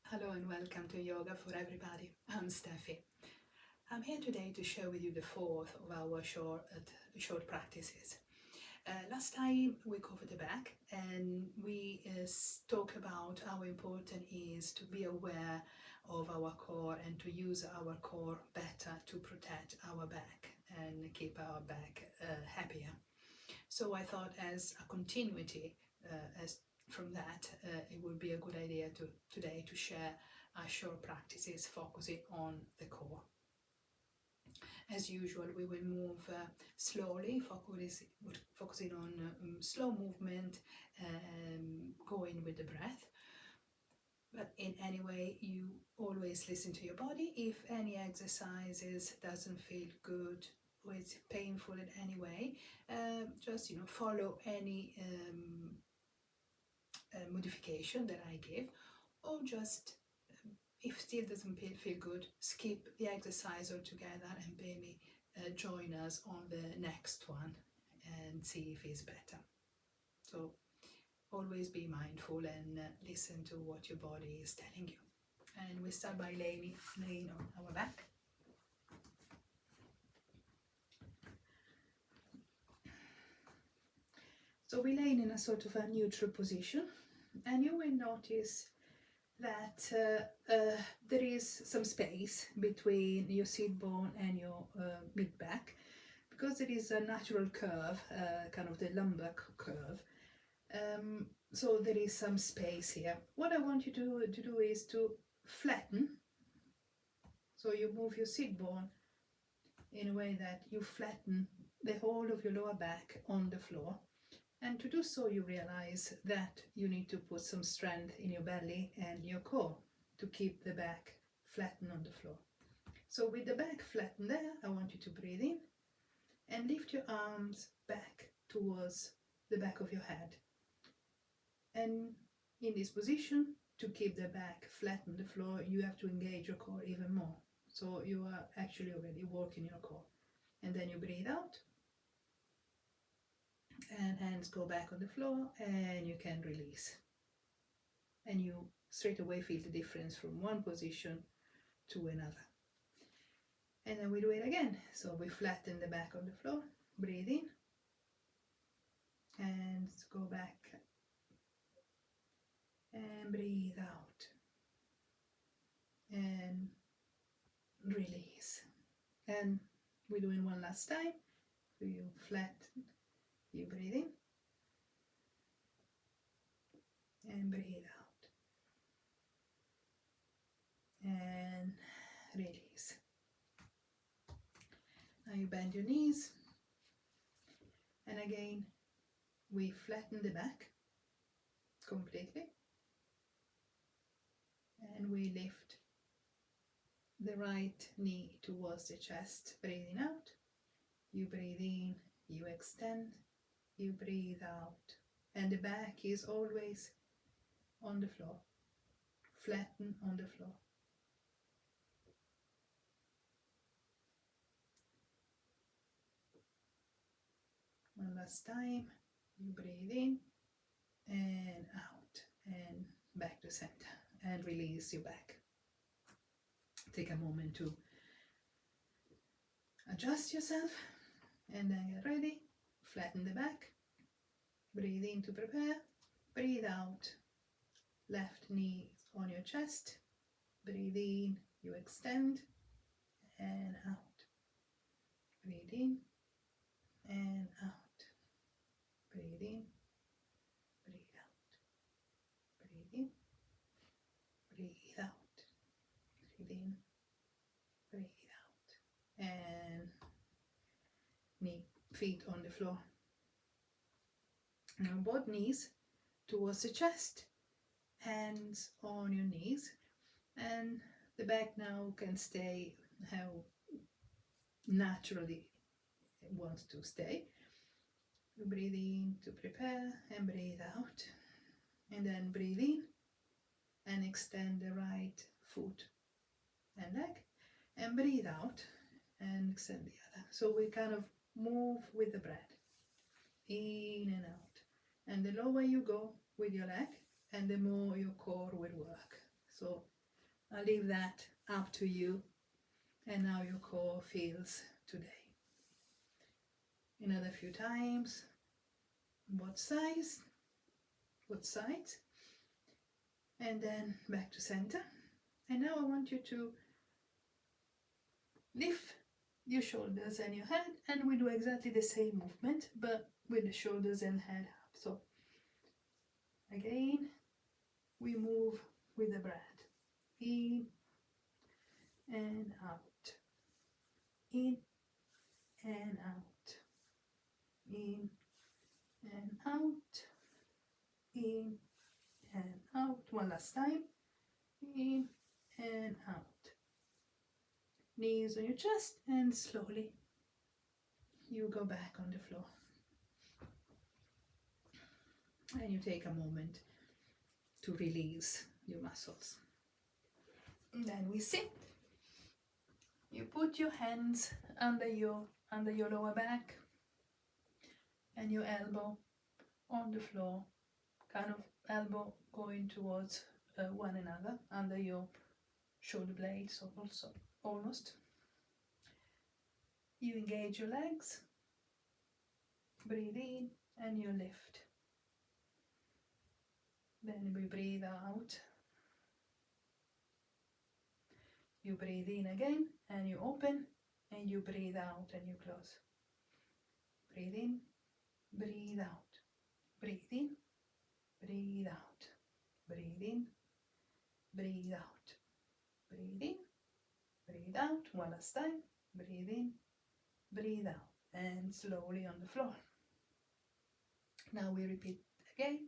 Hello and welcome to Yoga for Everybody. I'm Steffi. I'm here today to share with you the fourth of our short practices. Last time we covered the back and we talk about how important it is to be aware of our core and to use our core better to protect our back and keep our back happier. So I thought as a continuity as from that, it would be a good idea today to share our short practices focusing on the core. As usual, we will move slowly, focusing on slow movement, going with the breath. But in any way, you always listen to your body. If any exercises doesn't feel good or it's painful in any way, just follow any modification that I give, or just if still doesn't feel good, skip the exercise altogether and maybe join us on the next one and see if it's better. So always be mindful and listen to what your body is telling you. And we start by laying on our back. So we're laying in a sort of a neutral position, and you will notice that there is some space between your sit bone and your mid back, because it is a natural curve, kind of the lumbar curve. So there is some space here. What I want you to do is to flatten. So you move your sit bone in a way that you flatten the whole of your lower back on the floor. And to do so, you realize that you need to put some strength in your belly and your core to keep the back flattened on the floor. So with the back flattened there, I want you to breathe in and lift your arms back towards the back of your head. And in this position, to keep the back flat on the floor, you have to engage your core even more. So you are actually already working your core. And then you breathe out. And hands go back on the floor and you can release. And you straight away feel the difference from one position to another. And then we do it again. So we flatten the back on the floor, breathe in, and go back and breathe out and release. And we're doing one last time. So you flatten, you breathe in and breathe out and release. Now you bend your knees, and again we flatten the back completely, and we lift the right knee towards the chest, breathing out. You breathe in, you extend, you breathe out, and the back is always on the floor, flatten on the floor. One last time, you breathe in and out and back to center, and release your back. Take a moment to adjust yourself and then get ready. Flatten the back, breathe in to prepare, breathe out, left knee on your chest, breathe in, you extend and out, breathe in and out, breathe in, breathe out, breathe in, breathe out, breathe in, breathe out, and feet on the floor. Now both knees towards the chest, hands on your knees, and the back now can stay how naturally it wants to stay. You breathe in to prepare and breathe out, and then breathe in and extend the right foot and leg, and breathe out and extend the other. So we kind of move with the breath, in and out. And the lower you go with your leg, and the more your core will work. So I'll leave that up to you and how your core feels today. Another few times, both sides, and then back to center. And now I want you to lift your shoulders and your head, and we do exactly the same movement but with the shoulders and head up. So again, we move with the breath, in and out, in and out, in and out, in and out. One last time, in and out. Knees on your chest, and slowly you go back on the floor. And you take a moment to release your muscles. And then we sit. You put your hands under your lower back and your elbow on the floor, kind of elbow going towards one another under your shoulder blades also, almost. You engage your legs, breathe in and you lift. Then we breathe out. You breathe in again and you open, and you breathe out and you close. Breathe in, breathe out, breathe in, breathe out, breathe in, breathe out, breathe in, breathe out. One last time. Breathe in, breathe out, and slowly on the floor. Now we repeat again,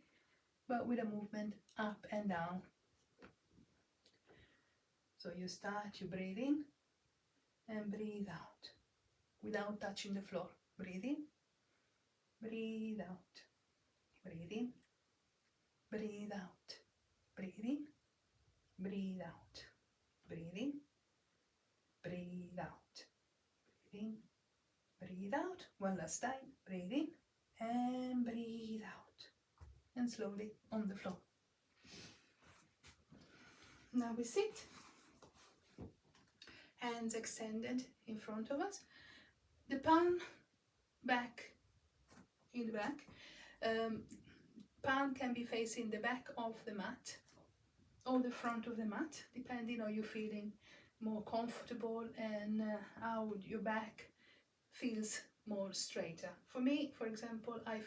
but with a movement up and down. So you start, you breathe in and breathe out without touching the floor. Breathe in, breathe out, breathe in, breathe out, breathe in, breathe out, breathe in, breathe out, breathe in, breathe out. One last time. Breathe in and breathe out, and slowly on the floor. Now we sit, hands extended in front of us, the palm back in the back. Palm can be facing the back of the mat or the front of the mat, depending on you feeling more comfortable and how your back feels more straighter. For me, for example, I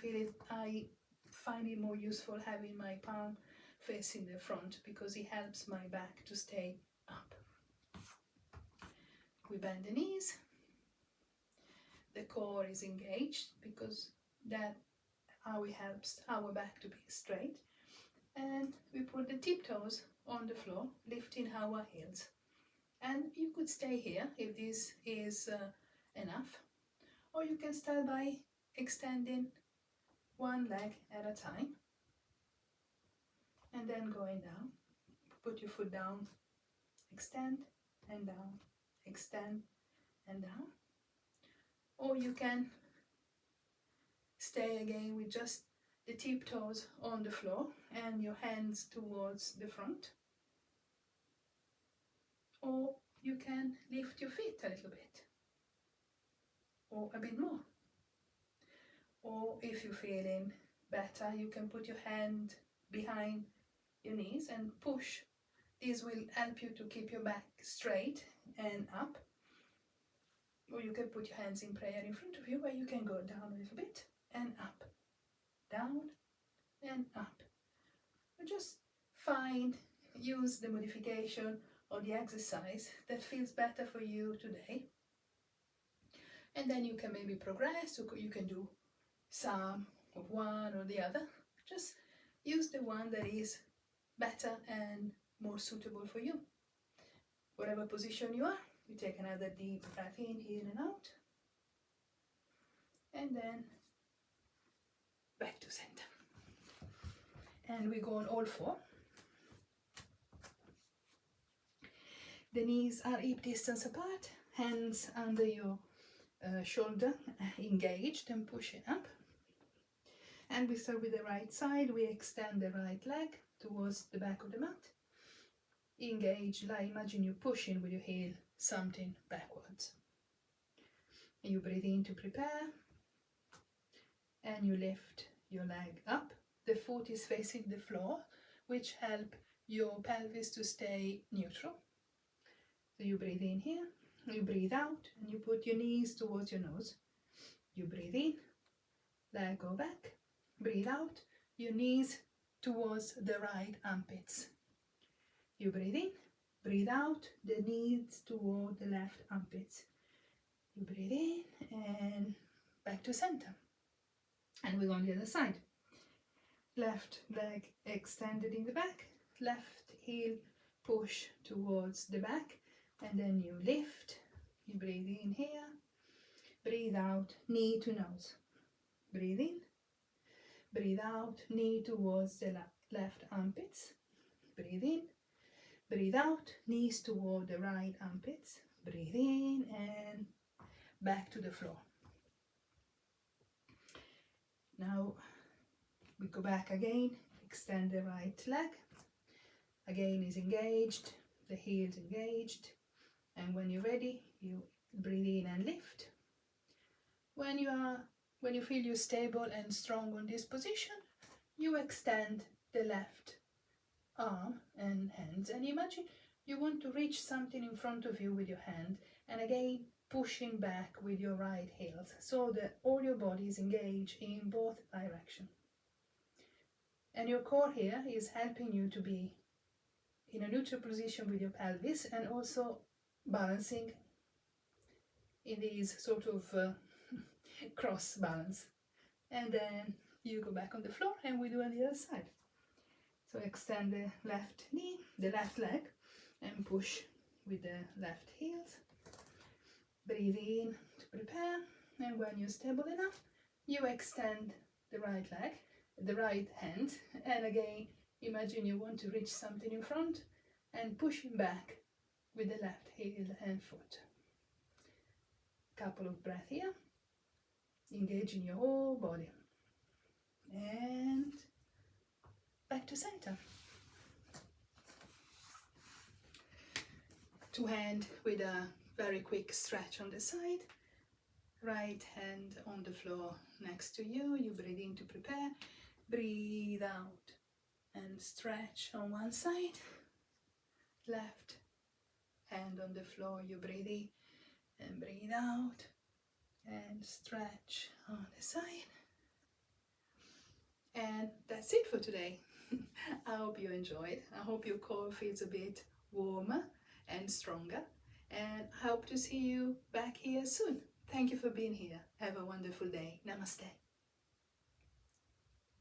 find it more useful having my palm facing the front because it helps my back to stay up. We bend the knees. The core is engaged because that how it helps our back to be straight. And we put the tiptoes on the floor, lifting our heels. And you could stay here if this is enough, or you can start by extending one leg at a time and then going down. Put your foot down, extend and down, extend and down. Or you can stay again with just the tiptoes on the floor and your hands towards the front. Or you can lift your feet a little bit, or a bit more. Or if you're feeling better, you can put your hand behind your knees and push. This will help you to keep your back straight and up. Or you can put your hands in prayer in front of you, where you can go down a little bit and up, down and up. But just use the modification or the exercise that feels better for you today. And then you can maybe progress, or you can do some of one or the other. Just use the one that is better and more suitable for you. Whatever position you are, you take another deep breath in and out. And then back to center. And we go on all four. The knees are hip distance apart, hands under your shoulder engaged and pushing up. And we start with the right side. We extend the right leg towards the back of the mat. engage, like imagine you pushing with your heel something backwards. You breathe in to prepare, and you lift your leg up. The foot is facing the floor, which help your pelvis to stay neutral. So you breathe in here, you breathe out, and you put your knees towards your nose. You breathe in, leg go back, breathe out, your knees towards the right armpits. You breathe in, breathe out, the knees toward the left armpits. You breathe in and back to center. And we go on the other side. Left leg extended in the back, left heel push towards the back, and then you lift. You breathe in here, breathe out, knee to nose. Breathe in, breathe out, knee towards the left armpits. Breathe in, breathe out, knees toward the right armpits. Breathe in and back to the floor. Now we go back again, extend the right leg. Again is engaged, the heel's engaged. And when you're ready, you breathe in and lift. When you feel you're stable and strong on this position, you extend the left arm and hands, and imagine you want to reach something in front of you with your hand, and again pushing back with your right heels so that all your body is engaged in both directions. And your core here is helping you to be in a neutral position with your pelvis, and also balancing in these sort of cross balance. And then you go back on the floor, and we do on the other side. So extend the left knee, the left leg, and push with the left heels. Breathe in to prepare, and when you're stable enough, you extend the right leg, the right hand, and again imagine you want to reach something in front and pushing back with the left heel and foot. Couple of breaths here, engaging your whole body, and back to center. Two hand with a very quick stretch on the side. Right hand on the floor next to you. You breathe in to prepare. Breathe out and stretch on one side. Left hand on the floor. You breathe in and breathe out and stretch on the side. And that's it for today. I hope you enjoyed. I hope your core feels a bit warmer and stronger, and I hope to see you back here soon. Thank you for being here. Have a wonderful day. Namaste.